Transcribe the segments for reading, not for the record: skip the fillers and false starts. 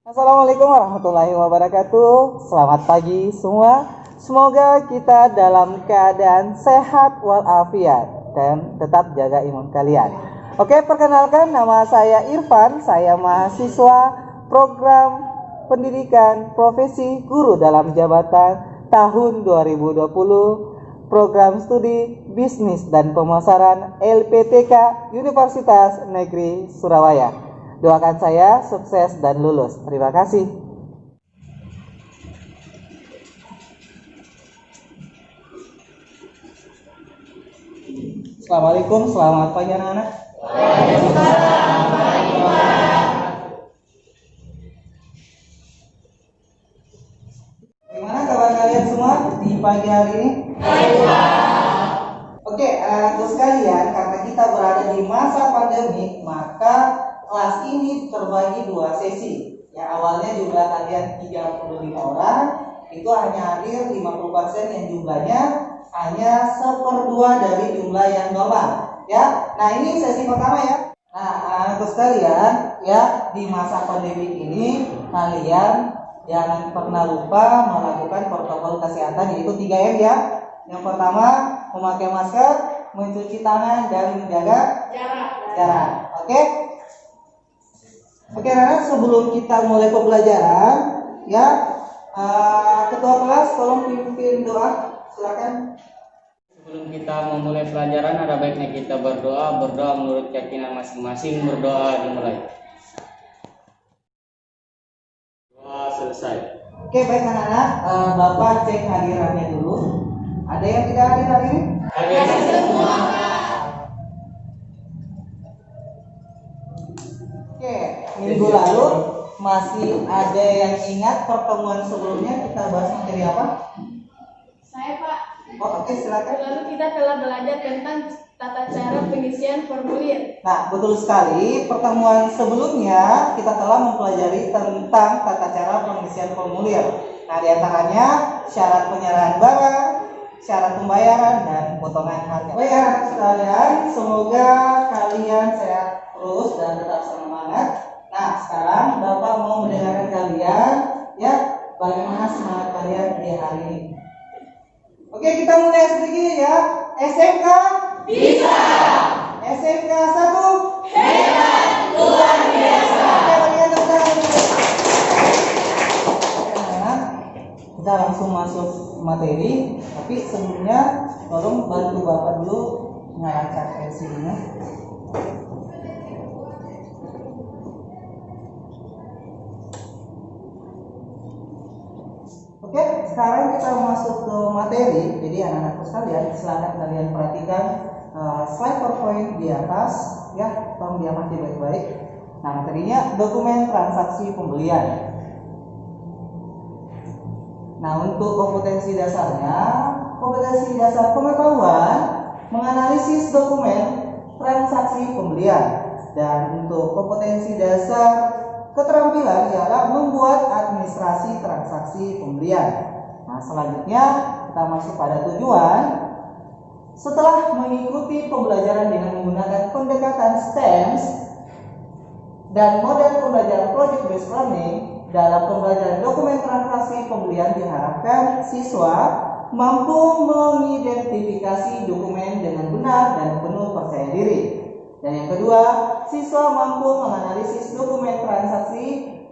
Assalamualaikum warahmatullahi wabarakatuh. Selamat pagi semua. Semoga kita dalam keadaan sehat walafiat dan tetap jaga imun kalian. Oke, perkenalkan nama saya Irfan. Saya mahasiswa program pendidikan profesi guru dalam jabatan tahun 2020, program studi bisnis dan pemasaran LPTK Universitas Negeri Surabaya. Doakan saya sukses dan lulus. Terima kasih. Assalamualaikum, selamat pagi anak-anak. Bagaimana kabar kalian semua di pagi hari ini? Oke, anak-anakku sekalian, karena kita berada di masa pandemi, maka kelas ini terbagi dua sesi. Ya, awalnya jumlah kalian 35 orang, itu hanya hadir 50% yang jumlahnya hanya 1/2 dari jumlah yang normal. Ya, nah ini sesi pertama ya. Nah, anak-anakku sekalian, ya di masa pandemi ini kalian jangan pernah lupa melakukan protokol kesehatan, yaitu 3M ya. Yang pertama, memakai masker, mencuci tangan, dan menjaga jarak. Oke? Oke, anak-anak, sebelum kita mulai pembelajaran, ya, ketua kelas tolong pimpin doa, silakan. Sebelum kita memulai pelajaran, ada baiknya kita berdoa menurut keyakinan masing-masing. Berdoa dimulai. Doa selesai. Oke, baik anak-anak, Bapak cek hadirannya dulu. Ada yang tidak hadir hari ini? Hadir semua. Oke, minggu lalu masih ada yang ingat pertemuan sebelumnya kita bahas materi apa? Saya Pak. Oh, oke, silakan. Lalu kita telah belajar tentang tata cara pengisian formulir. Nah, betul sekali. Pertemuan sebelumnya kita telah mempelajari tentang tata cara pengisian formulir. Nah, diantaranya syarat penyerahan barang, syarat pembayaran, dan potongan harga. Baik, anak sekalian, semoga kalian sehat terus dan tetap semangat. Nah, sekarang Bapak mau mendengarkan kalian, ya, bagaimana semangat kalian di hari ini. Oke, kita mulai sedikit ya. SMK Bisa. SMK 1 Hebat, luar biasa. Oke, bagian tepuk tangan. Kita langsung masuk materi, tapi sebelumnya tolong bantu Bapak dulu mengangkat LCD-nya. Oke, sekarang kita masuk ke materi. Jadi anak-anakku sekalian, silakan kalian perhatikan slide PowerPoint di atas, ya, tolong diamati baik-baik. Nah, materinya dokumen transaksi pembelian. Nah, untuk kompetensi dasarnya, kompetensi dasar pengetahuan menganalisis dokumen transaksi pembelian, dan untuk kompetensi dasar keterampilan ialah membuat administrasi transaksi pembelian. Nah, selanjutnya kita masuk pada tujuan. Setelah mengikuti pembelajaran dengan menggunakan pendekatan STEMS dan model pembelajaran project based learning, dalam pembelajaran dokumen transaksi pembelian diharapkan siswa mampu mengidentifikasi dokumen dengan benar dan penuh percaya diri. Dan yang kedua, siswa mampu menganalisis dokumen transaksi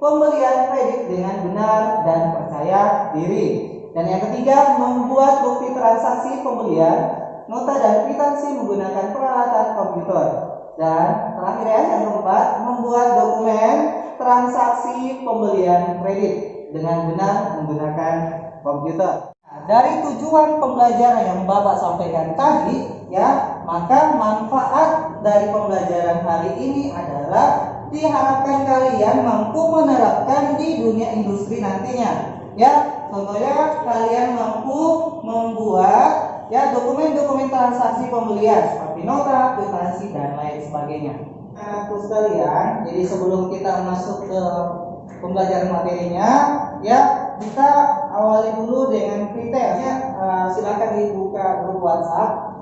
pembelian kredit dengan benar dan percaya diri. Dan yang ketiga, membuat bukti transaksi pembelian, nota dan kwitansi menggunakan peralatan komputer. Dan terakhir ya, yang keempat, membuat dokumen transaksi pembelian kredit dengan benar menggunakan komputer. Nah, dari tujuan pembelajaran yang Bapak sampaikan tadi, ya, maka manfaat dari pembelajaran hari ini adalah diharapkan kalian mampu menerapkan di dunia industri nantinya. Ya, contohnya kalian mampu membuat ya dokumen-dokumen transaksi pembelian seperti nota, kwitansi, dan lain sebagainya. Nah, sekalian, jadi sebelum kita masuk ke pembelajaran materinya, ya, kita awali dulu dengan kriteria. Silakan dibuka grup WhatsApp.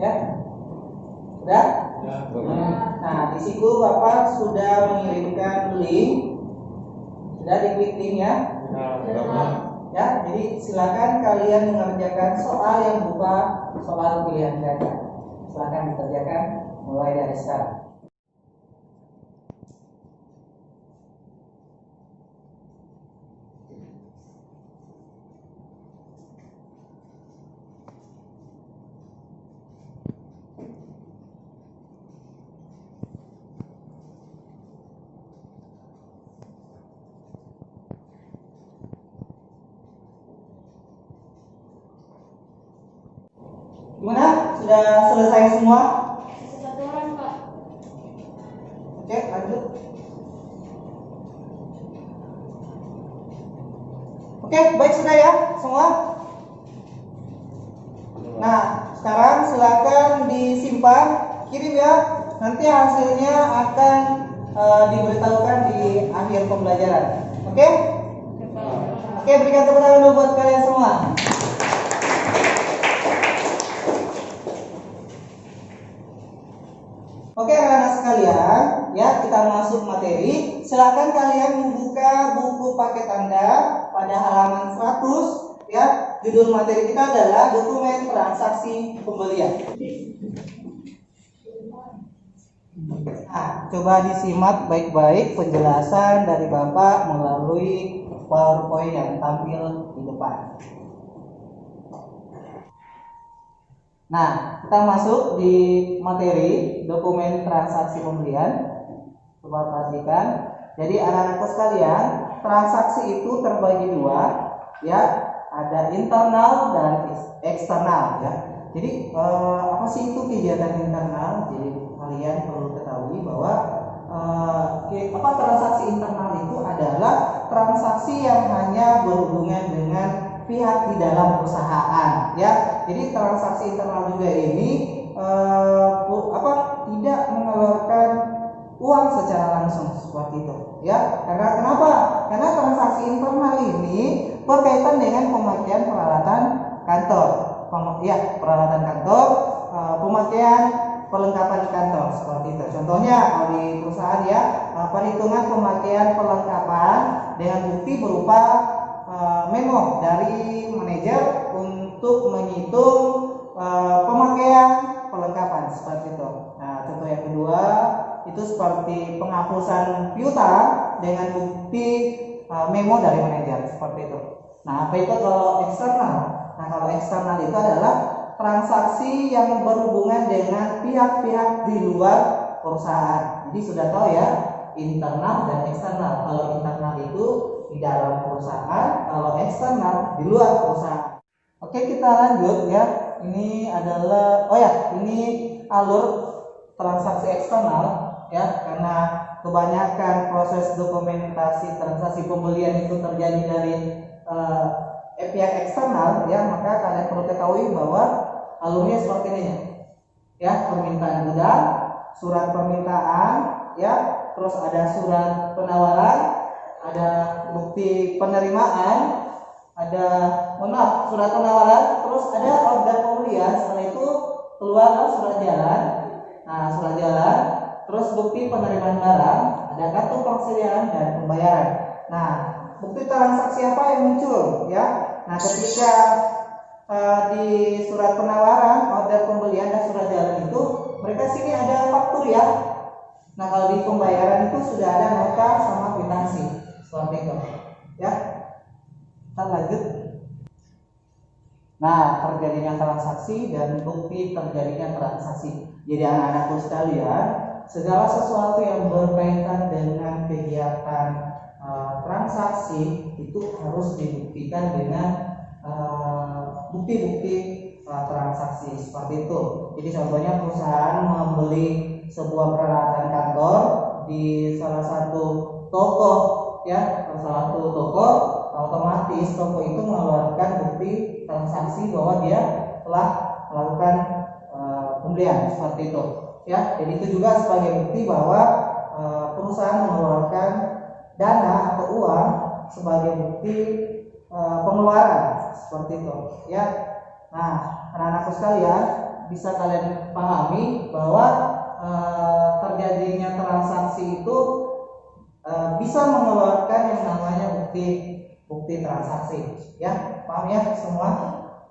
Ya, sudah? Ya, Nah, di situ Bapak sudah mengirimkan link Sudah diklik linknya. Ya, jadi silakan kalian mengerjakan soal yang berupa soal pilihan ganda. Silakan dikerjakan mulai dari sekarang. Gimana? Sudah selesai semua? Satu orang, Pak. Oke, lanjut. Oke, baik sudah ya semua. Nah, sekarang silakan disimpan, kirim ya. Nanti hasilnya akan diberitahukan di akhir pembelajaran. Oke? Oke, berikan tepuk tangan dulu buat kalian semua. Oke anak-anak sekalian, ya kita masuk materi. Silakan kalian membuka buku paket Anda pada halaman 100. Ya, judul materi kita adalah dokumen transaksi pembelian. Nah, coba disimak baik-baik penjelasan dari Bapak melalui PowerPoint yang tampil di depan. Nah, kita masuk di materi dokumen transaksi pembelian. Coba perhatikan. Jadi anak-anakku sekalian, transaksi itu terbagi dua, ya. Ada internal dan eksternal, ya. Jadi apa sih itu kegiatan internal? Jadi kalian perlu ketahui bahwa transaksi internal itu adalah transaksi yang hanya berhubungan dengan pihak di dalam perusahaan, ya. Jadi transaksi internal juga ini tidak mengeluarkan uang secara langsung seperti itu, ya. Karena kenapa? Karena transaksi internal ini berkaitan dengan pemakaian peralatan kantor, peralatan kantor, pemakaian perlengkapan kantor seperti itu. Contohnya kalau di perusahaan ya, perhitungan pemakaian perlengkapan dengan bukti berupa memo dari manajer untuk menghitung pemakaian perlengkapan seperti itu. Nah, contoh yang kedua itu seperti penghapusan piutang dengan bukti memo dari manajer seperti itu. Nah, apa itu kalau eksternal? Nah, kalau eksternal itu adalah transaksi yang berhubungan dengan pihak-pihak di luar perusahaan. Jadi sudah tahu ya, internal dan eksternal. Kalau internal itu di dalam perusahaan, kalau eksternal di luar perusahaan. Oke, kita lanjut ya. Ini adalah ini alur transaksi eksternal ya, karena kebanyakan proses dokumentasi transaksi pembelian itu terjadi dari pihak eksternal ya, maka kalian perlu ketahui bahwa alurnya seperti ini ya. Permintaan gudang, surat permintaan ya, terus ada surat penawaran, ada bukti penerimaan, ada surat penawaran, terus ada order pembelian. Setelah itu keluar surat jalan. Nah, surat jalan, terus bukti penerimaan barang, ada kartu persediaan dan pembayaran. Nah, bukti transaksi apa yang muncul ya? Nah, ketika di surat penawaran, order pembelian dan surat jalan itu, mereka sini ada faktur ya. Nah, kalau di pembayaran itu sudah ada nota sama kwitansi seperti itu ya. Kita lanjut. Nah, terjadinya transaksi dan bukti terjadinya transaksi. Jadi anak-anakku sekalian, segala sesuatu yang berkaitan dengan kegiatan transaksi itu harus dibuktikan dengan bukti-bukti transaksi seperti itu. Jadi contohnya perusahaan membeli sebuah peralatan kantor di salah satu toko ya, otomatis toko itu mengeluarkan bukti transaksi bahwa dia telah melakukan pembelian seperti itu ya. Jadi itu juga sebagai bukti bahwa perusahaan mengeluarkan dana atau uang sebagai bukti pengeluaran seperti itu ya. Nah, anak-anakku sekalian, bisa kalian pahami bahwa terjadinya transaksi itu bisa mengeluarkan yang namanya bukti transaksi. Ya, paham ya semua?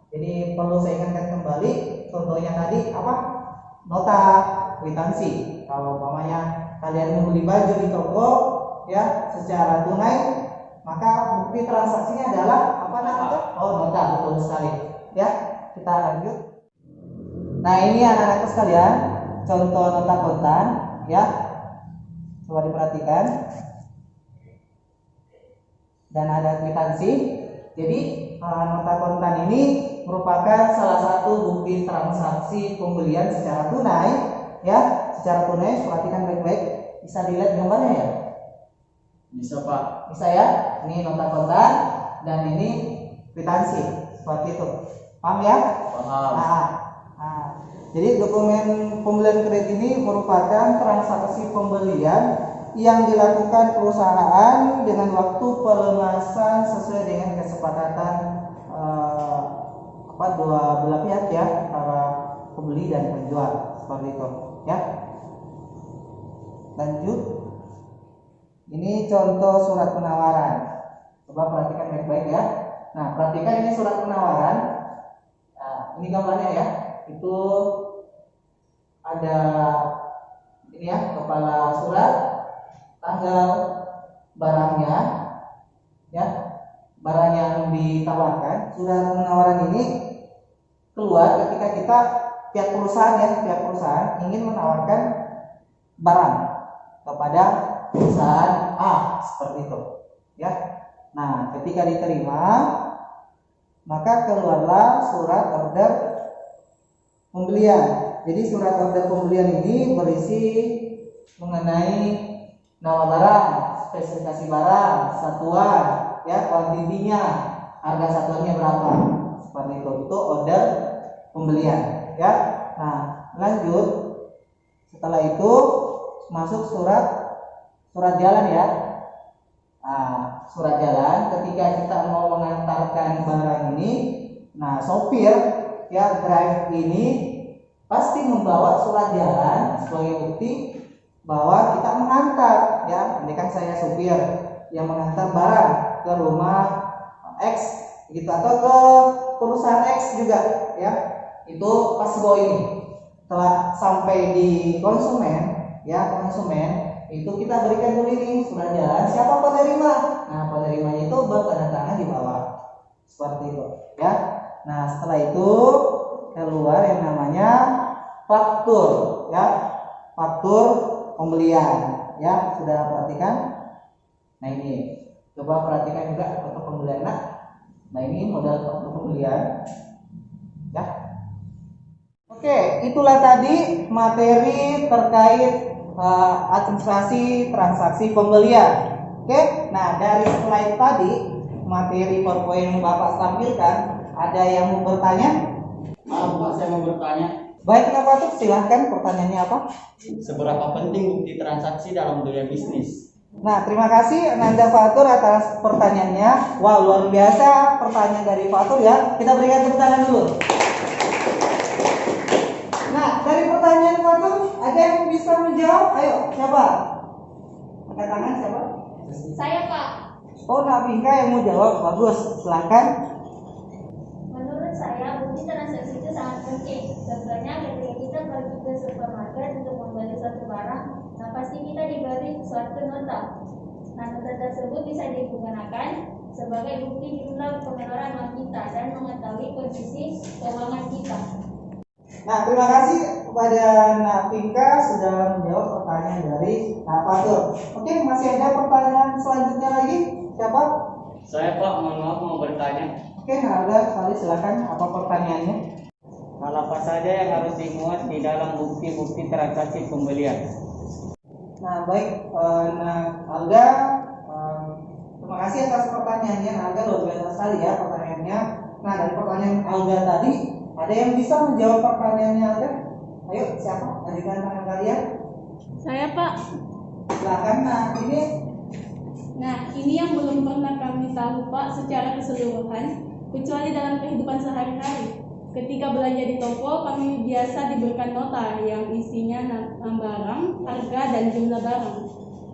Jadi perlu saya ingatkan kembali, contohnya tadi apa? Nota kwitansi. Kalau umpamanya kalian membeli baju di toko ya secara tunai, maka bukti transaksinya adalah apa namanya? Oh, nota, betul sekali. Ya, kita lanjut. Nah, ini anak-anak sekalian, contoh nota kontan ya. Coba diperhatikan. Dan ada kwitansi. Jadi nota kontan ini merupakan salah satu bukti transaksi pembelian secara tunai ya, secara tunai. Perhatikan baik-baik, bisa dilihat gambarnya ya? Bisa Pak. Bisa ya? Ini nota kontan dan ini kwitansi, seperti itu. Paham ya? Paham. Jadi dokumen pembelian kredit ini merupakan transaksi pembelian yang dilakukan perusahaan dengan waktu pelunasan sesuai dengan kesepakatan dua belah pihak ya, antara pembeli dan penjual, seperti itu ya. Lanjut. Ini contoh surat penawaran. Coba perhatikan baik-baik ya. Nah, perhatikan ini surat penawaran. Nah, ini gambarnya ya. Itu ada ini ya, kepala surat, tanggal barangnya ya, barang yang ditawarkan. Surat penawaran ini keluar ketika pihak perusahaan ingin menawarkan barang kepada perusahaan A, seperti itu ya. Nah, ketika diterima maka keluarlah surat order pembelian. Jadi surat order pembelian ini berisi mengenai nama barang, spesifikasi barang, satuan, ya, kuantitinya, harga satuannya berapa, seperti itu. Itu order pembelian, ya. Nah, lanjut. Setelah itu masuk surat jalan ya. Nah, surat jalan ketika kita mau mengantarkan barang ini, nah sopir ya, drive ini pasti membawa surat jalan sebagai bukti bahwa kita mengantar ya. Ini kan saya supir yang mengantar barang ke rumah X gitu, atau ke perusahaan X juga ya. Itu pasti bawa ini. Setelah sampai di konsumen itu kita berikan dulu ini surat jalan, siapa penerima. Nah, penerimanya itu bertanda tangan di bawah, seperti itu ya. Nah, setelah itu keluar yang namanya faktur ya, faktur pembelian ya. Sudah perhatikan? Nah, ini coba perhatikan juga faktur pembelian. Nah, ini modal faktur pembelian ya. Oke, itulah tadi materi terkait administrasi transaksi pembelian. Oke, nah dari slide tadi materi PowerPoint yang Bapak tampilkan, ada yang mau bertanya? Maaf Pak, saya mau bertanya. Baik, Pak Fatur, silahkan, pertanyaannya apa? Seberapa penting bukti transaksi dalam dunia bisnis? Nah, terima kasih Nanda Fatur atas pertanyaannya. Wah, luar biasa pertanyaan dari Fatur ya. Kita berikan tepuk tangan dulu. Nah, dari pertanyaan Fatur, ada yang bisa menjawab? Ayo, siapa? Angkat tangan siapa? Saya, Pak. Oh, Nabika yang mau jawab, bagus. Silahkan. Menurut saya, bukti transaksi itu sangat penting. Contohnya ketika kita pergi ke supermarket untuk membeli suatu barang, nah pasti kita diberi suatu nota. Nah, nota tersebut bisa digunakan sebagai bukti jumlah pengeluaran uang kita dan mengetahui kondisi keuangan kita. Nah, terima kasih kepada Nabika sudah menjawab pertanyaan dari Fatur. Oke, masih ada pertanyaan selanjutnya lagi? Siapa? Saya Pak, mohon maaf mau bertanya. Oke, ada sekali, silakan. Apa pertanyaannya? Hal apa saja yang harus dimuat di dalam bukti-bukti transaksi pembelian? Nah, baik, Alga, terima kasih atas pertanyaannya. Alga luar biasa sekali ya pertanyaannya. Nah, dari pertanyaan Alga tadi, ada yang bisa menjawab pertanyaannya Alga? Ayo, siapa? Ajukan tangan kalian. Saya, Pak. Silakan. Nah, ini yang belum pernah kami tahu, Pak, secara keseluruhan, kecuali dalam kehidupan sehari-hari. Ketika belanja di toko, kami biasa diberikan nota yang isinya nama barang, harga, dan jumlah barang.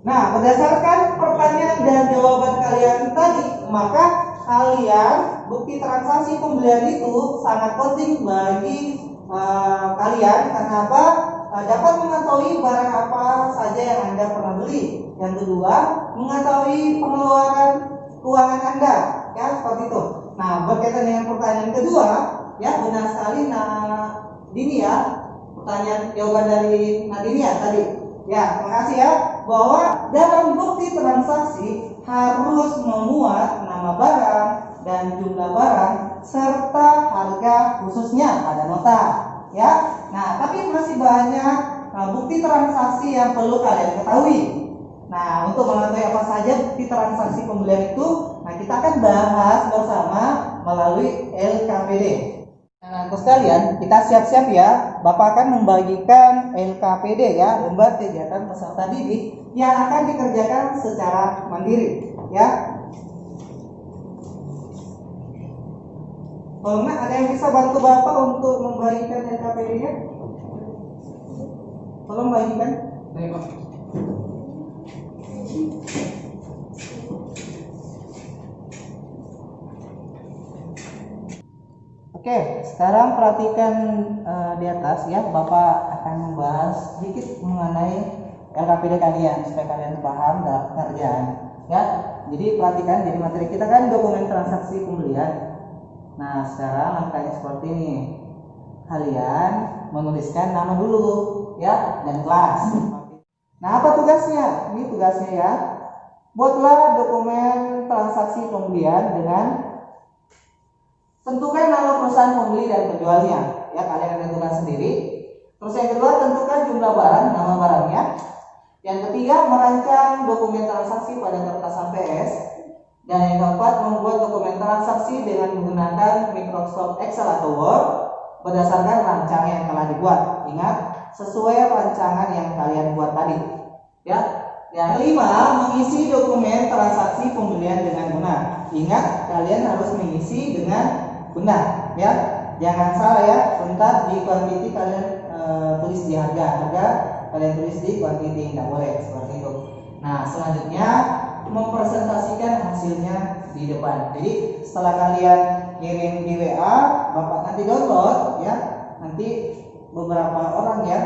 Nah, berdasarkan pertanyaan dan jawaban kalian tadi, maka kalian bukti transaksi pembelian itu sangat penting bagi kalian. Karena apa? Dapat mengetahui barang apa saja yang Anda pernah beli. Yang kedua, mengetahui pengeluaran keuangan Anda, ya seperti itu. Nah, berkaitan dengan pertanyaan kedua, ya benar sekali. Nah, Dini ya, pertanyaan jawaban dari Nadini ya tadi. Ya, terima kasih ya. Bahwa dalam bukti transaksi harus memuat nama barang dan jumlah barang serta harga khususnya pada nota. Ya, nah tapi masih banyak bukti transaksi yang perlu kalian ketahui. Nah, untuk mengetahui apa saja bukti transaksi pembelian itu, nah kita akan bahas bersama melalui LKPD. Nah, terus sekalian, kita siap-siap ya. Bapak akan membagikan LKPD ya, lembar kegiatan peserta didik yang akan dikerjakan secara mandiri, ya. Kalau ada yang bisa bantu Bapak untuk membagikan LKPD-nya? Tolong bagikan. Baik, Pak. Oke, sekarang perhatikan di atas ya. Bapak akan membahas sedikit mengenai LKPD kalian supaya kalian paham dalam pekerjaan. Ya, jadi perhatikan. Jadi materi kita kan dokumen transaksi pembelian. Nah, sekarang angkanya seperti ini. Kalian menuliskan nama dulu, ya, dan kelas. Nah, apa tugasnya? Ini tugasnya ya. Buatlah dokumen transaksi pembelian dengan tentukan nama perusahaan pembeli dan penjualnya. Ya, kalian tentukan sendiri. Terus yang kedua, tentukan jumlah barang, nama barangnya. Yang ketiga, merancang dokumen transaksi pada kertas HPS. Dan yang keempat, membuat dokumen transaksi dengan menggunakan Microsoft Excel atau Word berdasarkan rancangan yang telah dibuat. Ingat, sesuai rancangan yang kalian buat tadi. Ya. Yang kelima, mengisi dokumen transaksi pembelian dengan benar. Ingat, kalian harus mengisi dengan benar, ya. Jangan salah ya. Bentar di quantity kalian tulis di harga kalian tulis di quantity, tidak boleh seperti itu. Nah, selanjutnya mempresentasikan hasilnya di depan. Jadi setelah kalian kirim di WA, Bapak nanti download ya. Nanti beberapa orang ya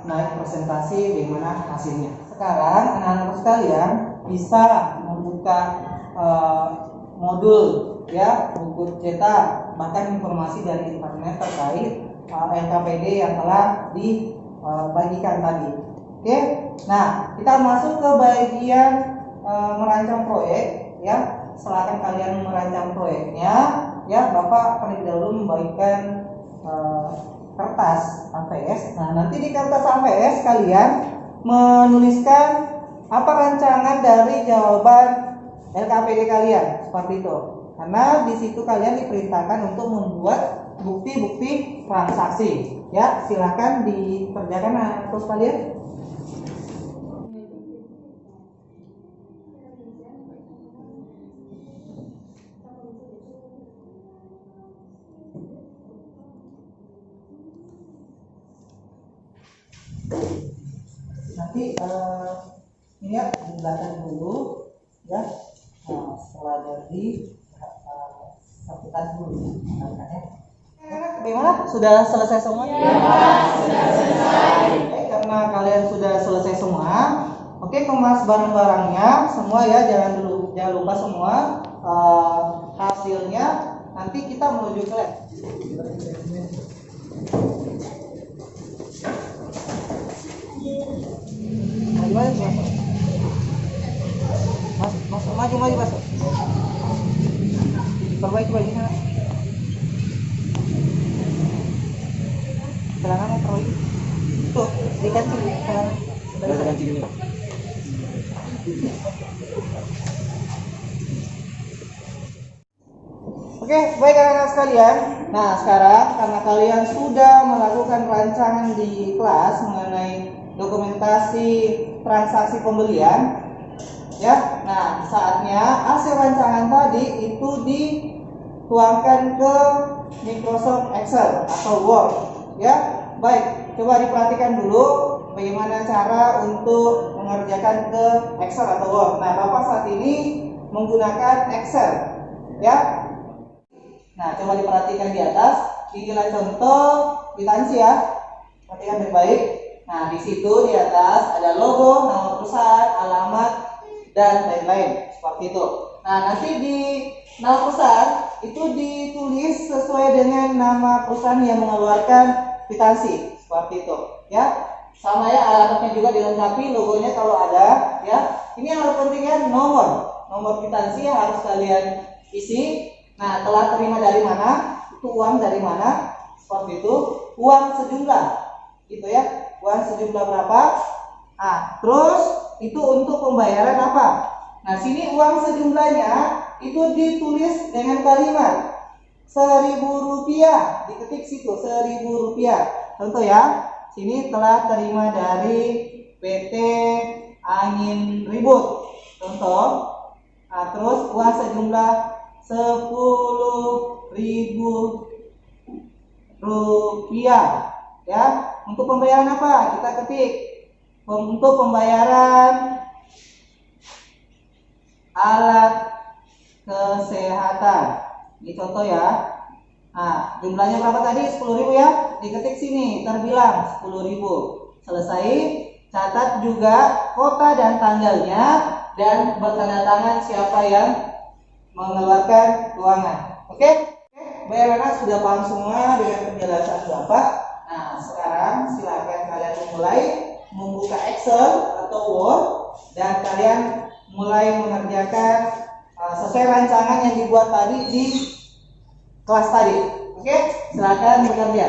naik presentasi bagaimana hasilnya. Sekarang anak-anak sekalian bisa membuka modul ya, buku cetak, bahkan informasi dari internet terkait LKPD yang telah dibagikan tadi. Oke, nah kita masuk ke bagian merancang proyek ya. Silakan kalian merancang proyeknya ya. Bapak terlebih dahulu membagikan kertas APS. Nah, nanti di kertas APS kalian menuliskan apa rancangan dari jawaban LKPD kalian seperti itu. Karena di situ kalian diperintahkan untuk membuat bukti-bukti transaksi. Ya, silakan dikerjakan terus kalian. Nanti ini ya di belakang dulu ya. Nah, setelah jadi saputan dulu ya. Bagaimana? Sudah selesai semua? Ya, sudah selesai. Oke, karena kalian sudah selesai semua, oke, kemas barang-barangnya semua ya. Jangan lupa semua hasilnya. Nanti kita menuju ke lab. Maju masuk. Perbaiki bajunya. Celana mau perbaiki. Tuh, dikancing celana. Dikancing ini. Oke, baik anak-anak sekalian. Nah, sekarang karena kalian sudah melakukan rancangan di kelas mengenai dokumentasi transaksi pembelian, ya. Nah, saatnya hasil rancangan tadi itu dituangkan ke Microsoft Excel atau Word, ya. Baik, coba diperhatikan dulu bagaimana cara untuk mengerjakan ke Excel atau Word. Nah, Bapak saat ini menggunakan Excel, ya. Nah, coba diperhatikan di atas, inilah contoh kwitansi ya. Perhatikan baik-baik. Nah, di situ di atas ada logo, nama perusahaan, alamat, dan lain-lain seperti itu. Nah, nanti di nama perusahaan itu ditulis sesuai dengan nama perusahaan yang mengeluarkan kwitansi seperti itu, ya. Sama ya, alamatnya juga dilengkapi, logonya kalau ada, ya. Ini yang harus pentingnya nomor kwitansi yang harus kalian isi. Nah, telah terima dari mana? Itu uang dari mana? Seperti itu. Uang sejumlah, gitu ya. Uang sejumlah berapa? Nah, terus itu untuk pembayaran apa? Nah, sini uang sejumlahnya itu ditulis dengan kalimat Rp1.000, diketik situ Rp1.000. Contoh ya, sini telah terima dari PT Angin Ribut. Contoh. Nah, terus uang sejumlah Rp10.000, ya. Untuk pembayaran apa? Kita ketik untuk pembayaran alat kesehatan. Ini contoh ya. Nah, jumlahnya berapa tadi? 10.000 ya. Diketik sini, terbilang 10.000. Selesai. Catat juga kota dan tanggalnya dan bertanda tangan siapa yang mengeluarkan keuangan. Oke? Bapak sudah paham semua dengan penjelasan Bapak. Nah, sekarang silakan kalian mulai membuka Excel atau Word dan kalian mulai mengerjakan sesuai rancangan yang dibuat tadi di kelas tadi. Oke, silakan bekerja.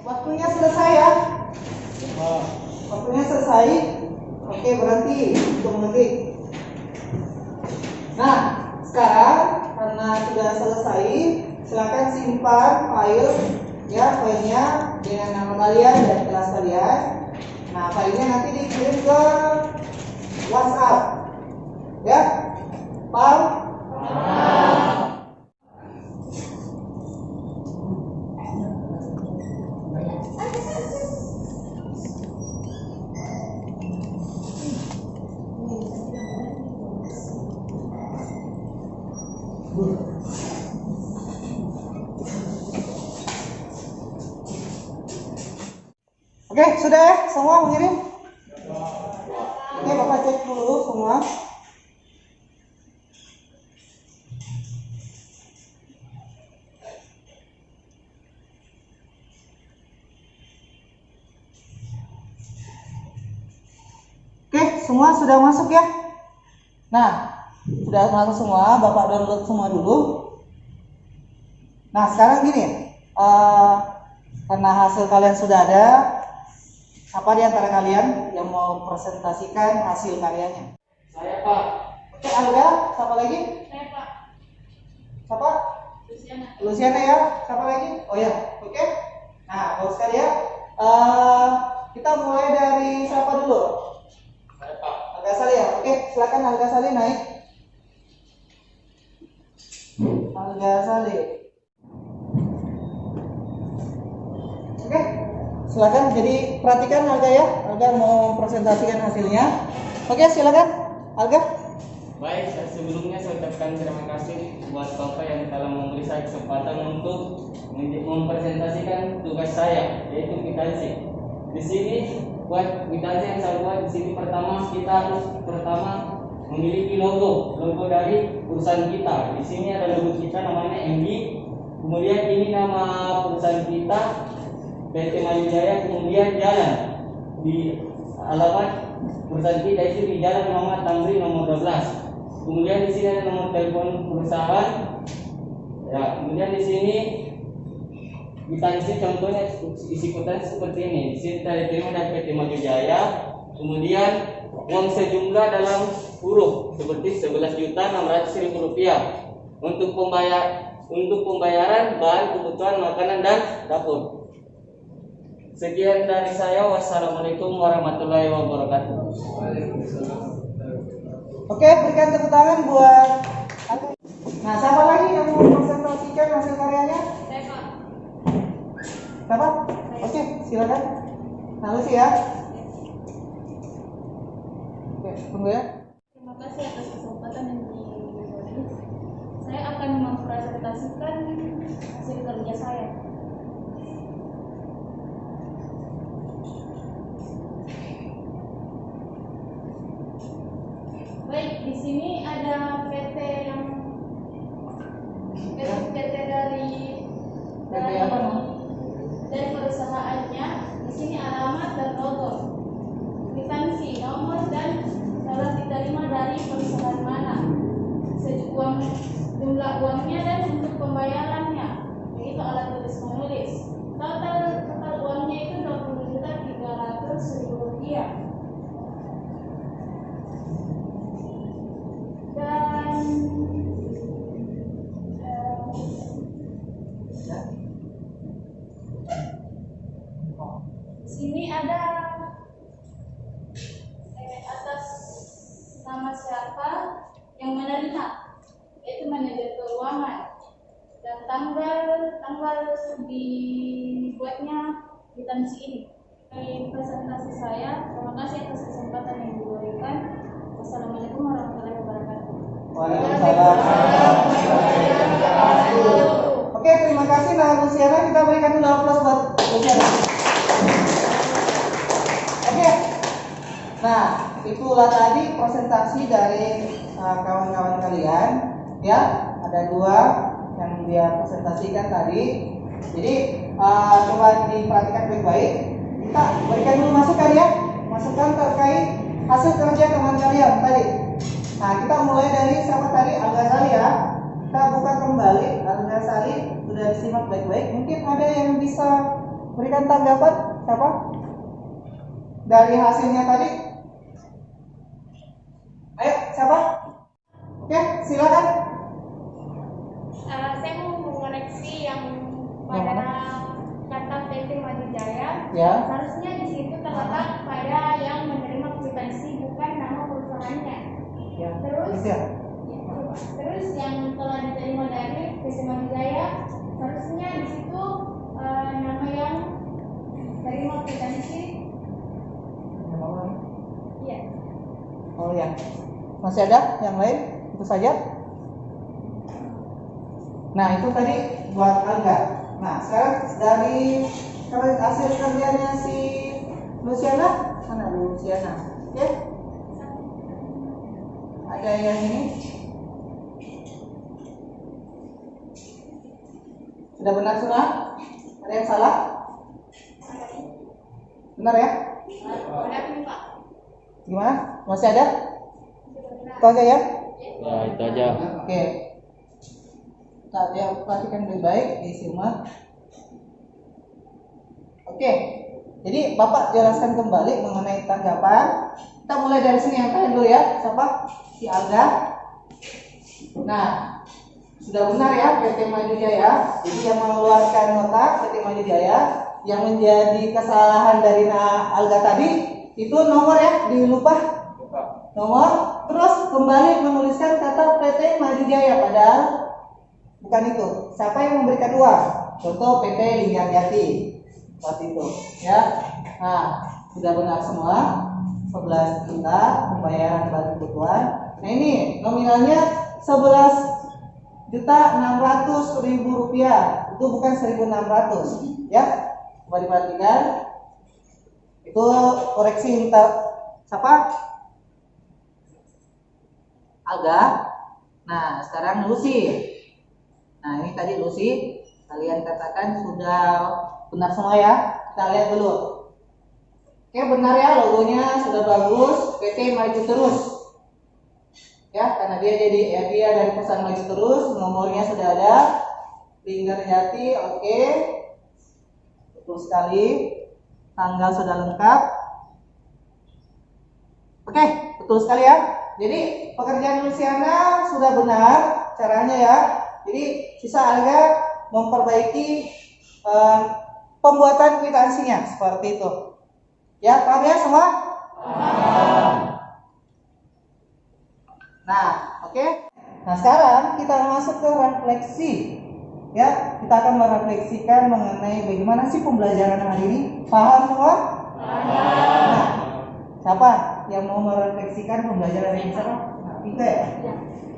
Waktunya selesai ya. Waktunya selesai. Oke, berhenti untuk mengetik. Nah, sekarang karena sudah selesai, silakan simpan file ya, filenya dengan nama kalian dan kelas kalian. Nah, filenya nanti dikirim ke WhatsApp. Ya. Paham? Oke, sudah ya? Semua mengirim? Oke, Bapak cek dulu semua. Oke, semua sudah masuk ya? Nah, sudah masuk semua, Bapak download semua dulu. Nah, sekarang gini, karena hasil kalian sudah ada, apa di antara kalian yang mau presentasikan hasil karyanya? Saya Pak. Oke, Alga, siapa lagi? Saya Pak. Siapa? Luciana. Luciana ya, siapa lagi? Oh ya, oke. Nah, bagus sekali ya. Kita mulai dari siapa dulu? Saya Pak. Alga Sali ya. Oke, silakan Alga Sali naik. Alga Sali. Oke, silakan. Jadi perhatikan Alga ya. Alga mau presentasikan hasilnya. Oke, silakan Alga. Baik, sebelumnya saya ucapkan terima kasih buat Bapak yang telah memberi saya kesempatan untuk mempresentasikan tugas saya, yaitu kwitansi. Di sini buat kwitansi yang saya buat di sini pertama kita harus memiliki logo dari perusahaan kita. Di sini ada logo kita namanya MG. Kemudian ini nama perusahaan kita PT Maju Jaya. Kemudian jalan di alamat perusahaan kita itu di Jalan Muhammad Tamrin nomor 12. Kemudian di sini ada nomor telepon perusahaan. Ya, kemudian di sini kita isi contohnya isi kotak seperti ini. Di sini kita diterima dari PT Maju Jaya. Kemudian uang sejumlah dalam huruf seperti 11.600.000 rupiah untuk pembayaran bahan kebutuhan makanan dan dapur. Sekian dari saya. Wassalamualaikum warahmatullahi wabarakatuh. Oke, berikan tepuk tangan buat. Nah, siapa lagi yang mau presentasikan hasil karyanya? Saya Pak. Siapa? Oke, silakan. Lalu sih ya. Oke, tunggu ya. Terima kasih atas kesempatan yang diberi. Saya akan mempresentasikan hasil kerja saya. Baik, di sini ada PT PT apa, Nom? dari perusahaannya. Di sini alamat dan logo, kwitansi, nomor dan telah diterima dari perusahaan mana, jumlah uangnya dan untuk pembayarannya, yaitu alat tulis menulis. Total uangnya itu 20.300.000 rupiah. Dan sini ada atas nama siapa yang menerima, yaitu manajer keuangan, dan tanggal dibuatnya kwitansi ini. Ini presentasi saya. Terima kasih atas kesempatan yang diberikan. Wassalamualaikum warahmatullahi wabarakatuh. Waalaikumsalam. Oke, terima kasih Nah Luciana. Kita berikan dulu aplaus buat Luciana. Oke. Nah, itulah tadi presentasi dari kawan-kawan kalian. Ya, ada dua yang dia presentasikan tadi. Jadi coba diperhatikan baik-baik. Kita berikan dulu masukan ya, masukan terkait hasil kerja teman kalian tadi. Nah, kita mulai dari siapa tadi? Al-Ghazali ya. Kita buka kembali Al-Ghazali, sudah disimak baik-baik. Mungkin ada yang bisa berikan tanggapan? Siapa? Dari hasilnya tadi? Ayo, siapa? Oke, silakan. Saya mau mengoreksi yang pada kata PT Maju Jaya. Ya. Harusnya di situ terletak pada yang menerima kwitansi, bukan nama perusahaannya. Ya. Terus, Ya. terus yang telah diterima dari PT Maju Jaya, harusnya di situ nama yang terima kwitansi. Iya. Oh ya. Masih ada yang lain? Itu saja. Nah, itu tadi buat Angga. Nah, sekarang dari hasil kerjanya si Luciana, mana Luciana? Ya. Ada yang ini? Sudah benar semua? Ada yang salah? Benar ya? Gimana? Masih ada? Itu aja ya? Ya, itu aja. Oke. Tadi aku perhatikan baik-baik, disimak. Oke. Jadi Bapak jelaskan kembali mengenai tanggapan. Kita mulai dari sini yang tadi dulu ya. Siapa? Si Alga. Nah, sudah benar ya PT Maju Jaya. Jadi yang mengeluarkan nota PT Maju Jaya, yang menjadi kesalahan dari Alga tadi itu nomor ya, dilupa nomor, terus kembali menuliskan kata PT Maju Jaya, padahal bukan itu. Siapa yang memberikan uang? Contoh PT Linggar Jati, seperti itu ya. Nah, sudah benar semua. 11 juta pembayaran bahan kebutuhan. Nah, ini nominalnya 11.600.000 rupiah. Itu bukan 1.600 ya. Coba diperhatikan. Itu koreksi minta siapa? alga. Nah, sekarang Lucy. Nah, ini tadi Lucy. Kalian katakan sudah benar semua ya. Kita lihat dulu. Oke, benar ya, logonya sudah bagus. PT Maju Terus. Ya, karena dia dari perusahaan Maju Terus, nomornya sudah ada. Lingkar Jati, oke. Betul sekali. Tanggal sudah lengkap. Oke, betul sekali ya. Jadi pekerjaan Luciana sudah benar caranya ya. Jadi sisa alga memperbaiki pembuatan kwitansinya seperti itu. Ya, paham ya semua? Nah, oke. Nah, sekarang kita masuk ke refleksi. Ya, kita akan merefleksikan mengenai bagaimana sih pembelajaran hari ini. Paham semua? Nah, siapa yang mau merefleksikan pembelajaran hari ini? Nah, Vika ya?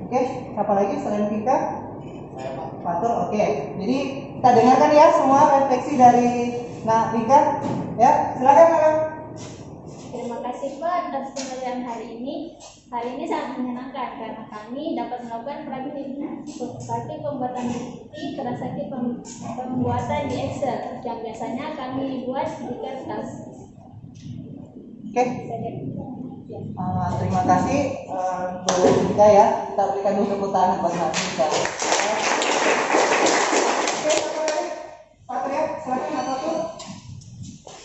Oke, siapa lagi selain Vika? Fatur, oke. Jadi kita dengarkan ya semua refleksi dari Vika. Ya, silakan Kak. Terima kasih Pak atas pembelajaran hari ini. Hari ini sangat menyenangkan karena kami dapat melakukan praktik seperti pembuatan bukti, transaksi pembuatan di Excel yang biasanya kami buat di kertas. Oke. Terima kasih Bu Vika ya. Kita berikan dulu tepuk tangan buat Mbak Vika. Oke, Fatur ya, silakan Mbak Fatur.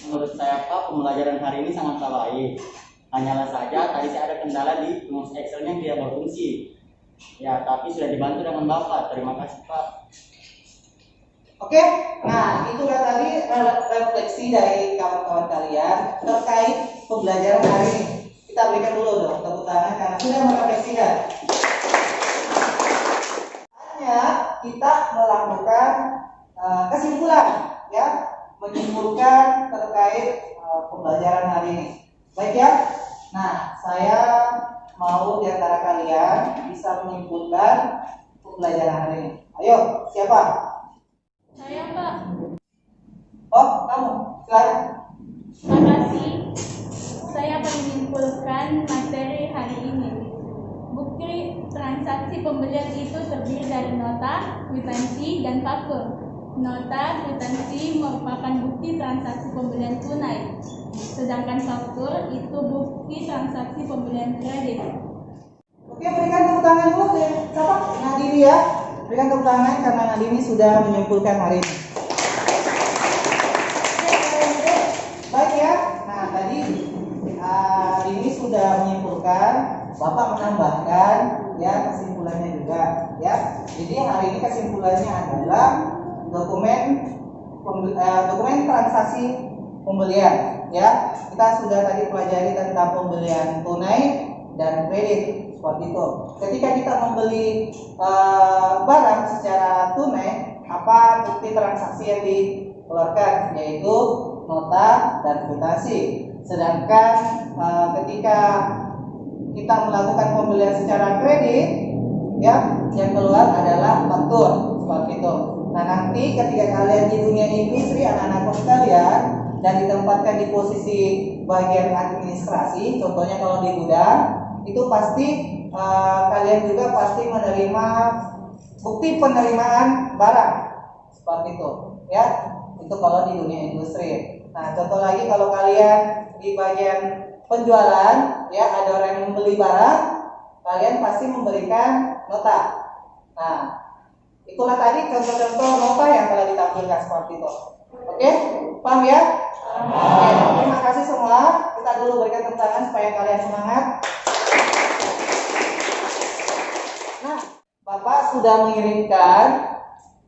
Menurut saya Pak, pembelajaran hari ini sangatlah baik. Hanyalah saja tadi saya ada kendala di rumus Excelnya yang tidak berfungsi. Ya, tapi sudah dibantu dengan Bapak. Terima kasih Pak. Oke, nah itulah tadi refleksi dari kawan-kawan kalian terkait pembelajaran hari ini. Kita berikan dulu dong tepuk tangan karena sudah merefleksikan. Hanya kita melakukan kesimpulan, ya, menyimpulkan terkait pembelajaran hari ini. Baik ya. Nah, saya mau di antara kalian bisa menyimpulkan pembelajaran hari ini. Ayo, siapa? Saya Pak. Oh, kamu. Silakan. Terima kasih. Saya akan menyimpulkan materi hari ini. Bukti transaksi pembelian itu terdiri dari nota, kwitansi, dan faktur. Nota kwitansi merupakan bukti transaksi pembelian tunai, sedangkan faktur itu bukti transaksi pembelian kredit. Oke, berikan tepuk tangan dulu deh. Siapa? Nadini ya. Berikan tepuk tangan karena Nadini sudah menyimpulkan hari ini. Baik ya. Nah, tadi ini sudah menyimpulkan, Bapak menambahkan ya kesimpulannya juga ya. Jadi hari ini kesimpulannya adalah dokumen transaksi pembelian ya. Kita sudah tadi pelajari tentang pembelian tunai dan kredit seperti itu. Ketika kita membeli barang secara tunai, apa bukti transaksi yang dikeluarkan, yaitu nota dan kwitansi. Sedangkan ketika kita melakukan pembelian secara kredit, ya, yang keluar adalah faktur seperti itu. Nah, nanti ketika kalian di dunia industri, anak-anak sekalian, dan ditempatkan di posisi bagian administrasi, contohnya kalau di gudang, itu pasti kalian juga pasti menerima bukti penerimaan barang seperti itu, ya. Itu kalau di dunia industri. Nah, contoh lagi kalau kalian di bagian penjualan, ya, ada orang yang membeli barang, kalian pasti memberikan nota. Nah, itulah tadi contoh-contoh nota yang telah ditampilkan seperti itu. Oke, paham ya? Oke, terima kasih semua. Kita dulu berikan tepuk tangan supaya kalian semangat. Nah, Bapak sudah mengirimkan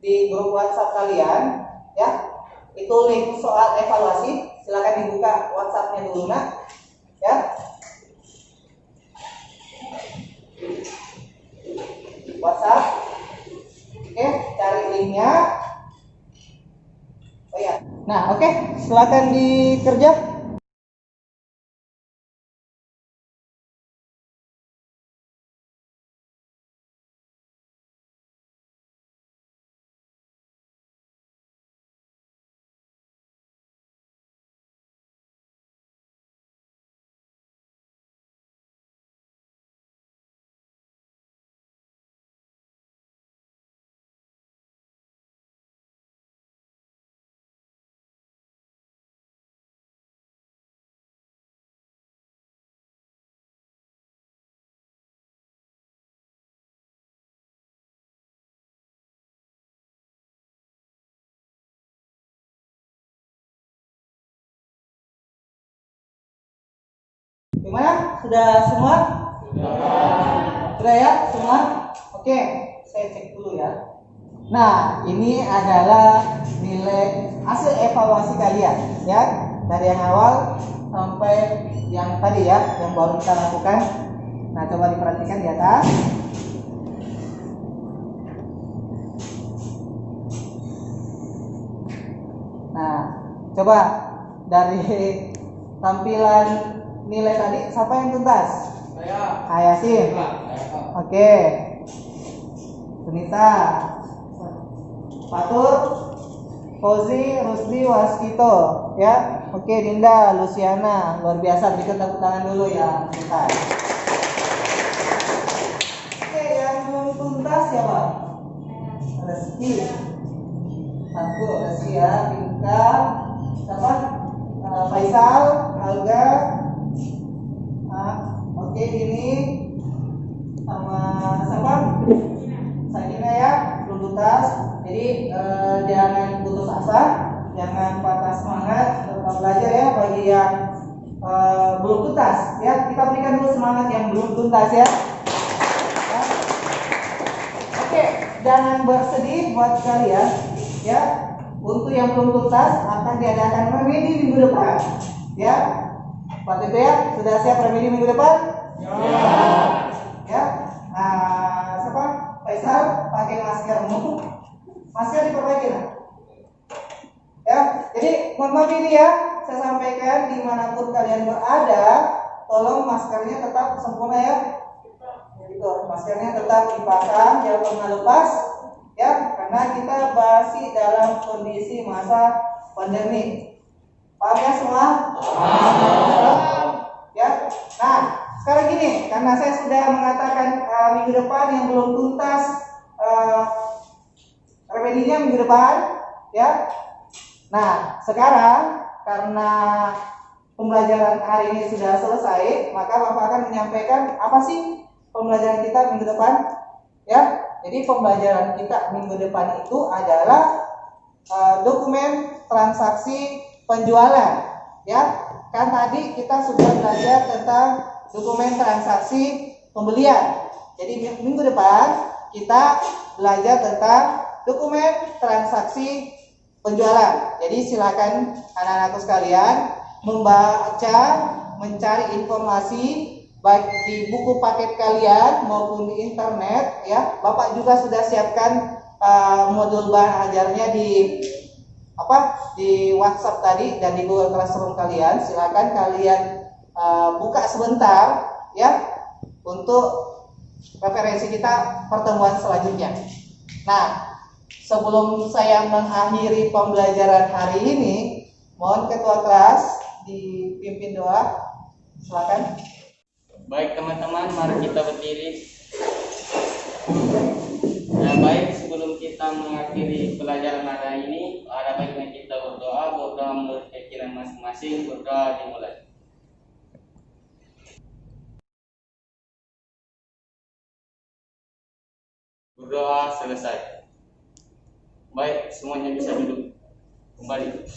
di grup WhatsApp kalian, ya, itu link soal evaluasi. Silakan dibuka WhatsApp-nya dulu, nak, ya. WhatsApp, oke, cari linknya. Oh ya, nah, oke, silakan dikerja. Gimana? Sudah semua? Sudah ya semua? Oke, saya cek dulu ya. Nah, ini adalah nilai hasil evaluasi kalian ya, dari yang awal sampai yang tadi ya, yang baru kita lakukan. Nah, coba diperhatikan di atas. Nah, coba dari tampilan nilai tadi siapa yang tuntas? Saya. Yasin. Oke. Sunita, Fatur, Fauzi, Rusdi, Waskito, ya. Oke, Dinda, Luciana, luar biasa. Berikan tepuk tangan dulu ya, tuntas. Oke, yang belum tuntas siapa? Reski. Satu, Reski ya. Tingka, siapa? Faisal, Alga. Oke, ini sama siapa? Sakina ya, belum tuntas. Jadi jangan putus asa, jangan patah semangat, tetap belajar ya bagi yang belum tuntas ya. Kita berikan dulu semangat yang belum tuntas ya. Oke, jangan bersedih buat kalian ya. Untuk yang belum tuntas akan diadakan remedi minggu depan ya. Pak itu ya, sudah siap remedi minggu depan? Ya. Nah, siapa? Faisal, pakai maskermu. Masker diperbaiki lah. Ya, jadi mohon maaf ini ya, saya sampaikan dimanapun kalian berada, tolong maskernya tetap sempurna ya. Gitu, maskernya tetap dipasang, jangan pernah lepas, ya, karena kita masih dalam kondisi masa pandemi. Paham ya semua? Ya. Nah, sekarang gini, karena saya sudah mengatakan minggu depan yang belum tuntas remedinya minggu depan, ya. Nah, sekarang karena pembelajaran hari ini sudah selesai, maka Bapak akan menyampaikan apa sih pembelajaran kita minggu depan, ya. Jadi pembelajaran kita minggu depan itu adalah dokumen transaksi penjualan, ya. Kan tadi kita sudah belajar tentang dokumen transaksi pembelian. Jadi minggu depan kita belajar tentang dokumen transaksi penjualan. Jadi silakan anak-anakku sekalian membaca, mencari informasi baik di buku paket kalian maupun di internet ya. Bapak juga sudah siapkan modul bahan ajarnya di WhatsApp tadi dan di Google Classroom kalian. Silakan kalian buka sebentar ya untuk referensi kita pertemuan selanjutnya. Nah, sebelum saya mengakhiri pembelajaran hari ini, mohon ketua kelas dipimpin doa. Silakan. Baik teman-teman, mari kita berdiri. Nah, baik, sebelum kita mengakhiri pelajaran hari ini, ada baiknya kita berdoa menurut pikiran masing-masing. Berdoa dimulai. Berdoa selesai. Baik, semuanya bisa duduk kembali.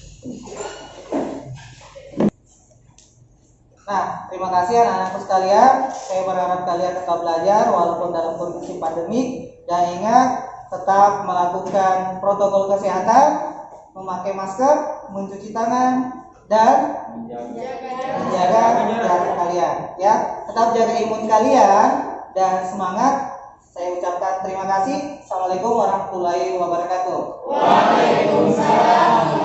Nah, terima kasih anak-anakku sekalian. Saya berharap kalian tetap belajar walaupun dalam kondisi pandemi, dan ingat tetap melakukan protokol kesehatan, memakai masker, mencuci tangan, dan menjaga jarak kalian. Ya, tetap jaga imun kalian dan semangat. Saya ucapkan terima kasih. Assalamualaikum warahmatullahi wabarakatuh. Waalaikumsalam.